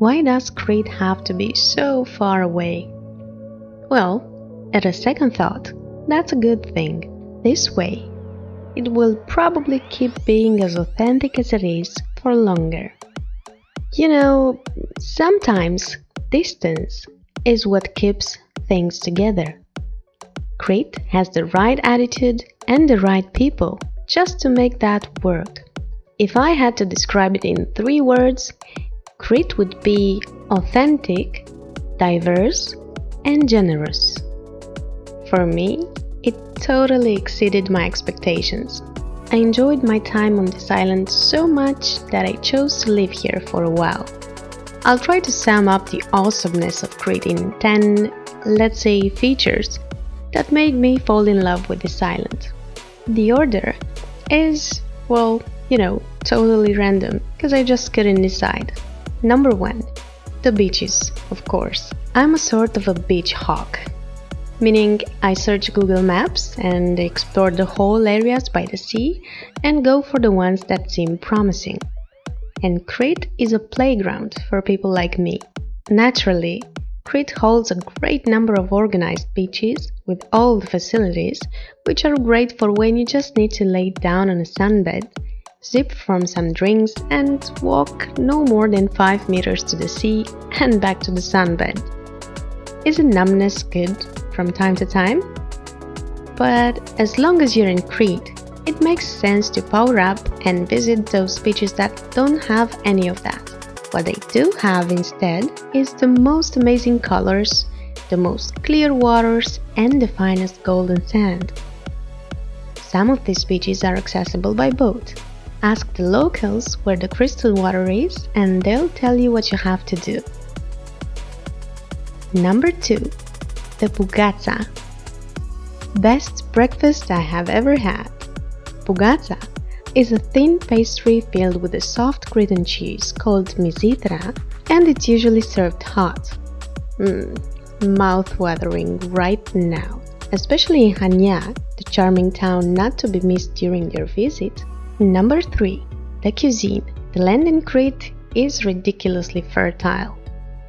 Why does Crete have to be so far away? Well, at a second thought, that's a good thing. This way, it will probably keep being as authentic as it is for longer. You know, sometimes distance is what keeps things together. Crete has the right attitude and the right people just to make that work. If I had to describe it in 3 words, Crete would be authentic, diverse, and generous. For me, it totally exceeded my expectations. I enjoyed my time on this island so much that I chose to live here for a while. I'll try to sum up the awesomeness of Crete in 10, let's say, features that made me fall in love with this island. The order is, well, totally random, because I just couldn't decide. Number 1. The beaches, of course. I'm a sort of a beach hawk, meaning I search Google Maps and explore the whole areas by the sea and go for the ones that seem promising. And Crete is a playground for people like me. Naturally, Crete holds a great number of organized beaches with all the facilities, which are great for when you just need to lay down on a sunbed, sip from some drinks, and walk no more than 5 meters to the sea and back to the sunbed. Isn't numbness good from time to time? But as long as you're in Crete, it makes sense to power up and visit those beaches that don't have any of that. What they do have instead is the most amazing colors, the most clear waters, and the finest golden sand. Some of these beaches are accessible by boat. Ask the locals where the crystal water is and they'll tell you what you have to do. Number 2. The bougatsa. Best breakfast I have ever had. Bougatsa is a thin pastry filled with a soft Cretan cheese called misitra, and it's usually served hot. Mouth-watering right now, especially in Hania, the charming town not to be missed during your visit. Number 3. The cuisine. The land in Crete is ridiculously fertile.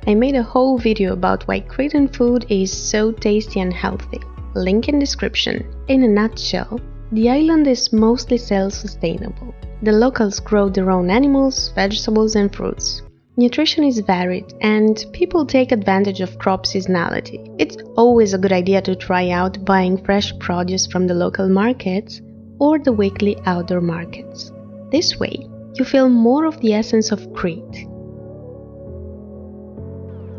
I made a whole video about why Cretan food is so tasty and healthy. Link in description. In a nutshell, the island is mostly self-sustainable. The locals grow their own animals, vegetables and fruits. Nutrition is varied and people take advantage of crop seasonality. It's always a good idea to try out buying fresh produce from the local markets or the weekly outdoor markets. This way, you feel more of the essence of Crete.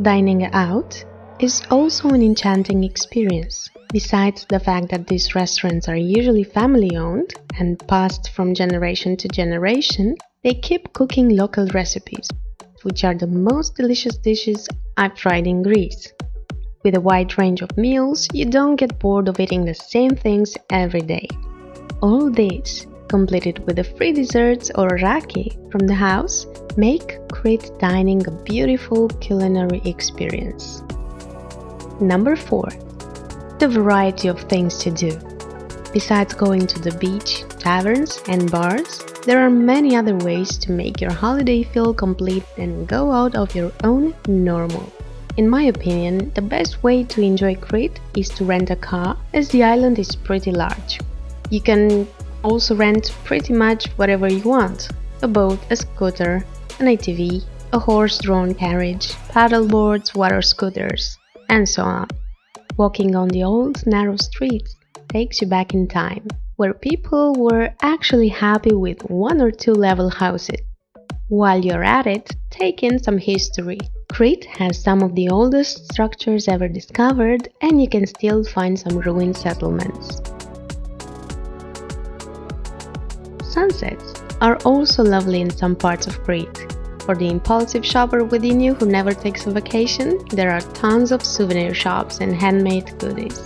Dining out is also an enchanting experience. Besides the fact that these restaurants are usually family-owned and passed from generation to generation, they keep cooking local recipes, which are the most delicious dishes I've tried in Greece. With a wide range of meals, you don't get bored of eating the same things every day. All this, completed with the free desserts or raki from the house, make Crete dining a beautiful culinary experience. Number 4. The variety of things to do. Besides going to the beach, taverns and bars, there are many other ways to make your holiday feel complete and go out of your own normal. In my opinion, the best way to enjoy Crete is to rent a car, as the island is pretty large. You can also rent pretty much whatever you want: a boat, a scooter, an ATV, a horse-drawn carriage, paddleboards, water scooters, and so on. Walking on the old narrow streets takes you back in time, where people were actually happy with 1 or 2 level houses. While you're at it, take in some history. Crete has some of the oldest structures ever discovered, and you can still find some ruined settlements. Sunsets are also lovely in some parts of Crete. For the impulsive shopper within you who never takes a vacation, there are tons of souvenir shops and handmade goodies.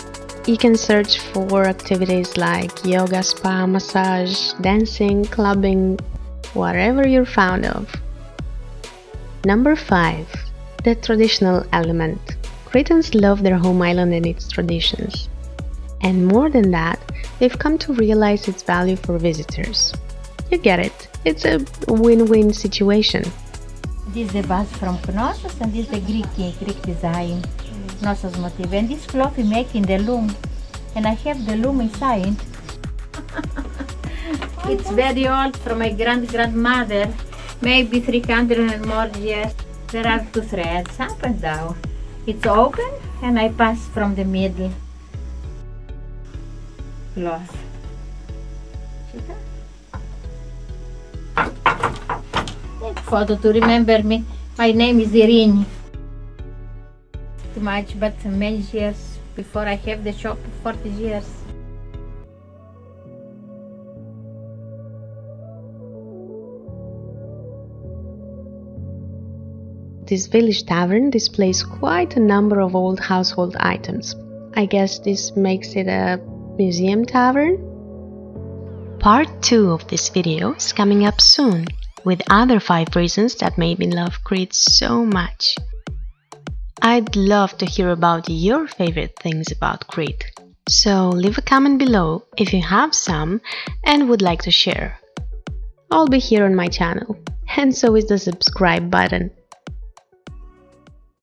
You can search for activities like yoga, spa, massage, dancing, clubbing, whatever you're fond of. Number 5. The traditional element. Cretans love their home island and its traditions. And more than that, they've come to realize its value for visitors. You get it, it's a win-win situation. This is the vase from Knossos and this is the Greek design. Knossos motif. And this cloth we make in the loom. And I have the loom inside. It's very old, from my grandmother, maybe 300 and more years. There are two threads, up and down. It's open and I pass from the middle cloth. Take photo to remember me. My name is Irini. Too much, but many years before I have the shop, 40 years. This village tavern displays quite a number of old household items. I guess this makes it a museum tavern? Part 2 of this video is coming up soon, with other 5 reasons that made me love Crete so much. I'd love to hear about your favorite things about Crete, so leave a comment below if you have some and would like to share. I'll be here on my channel, and so is the subscribe button.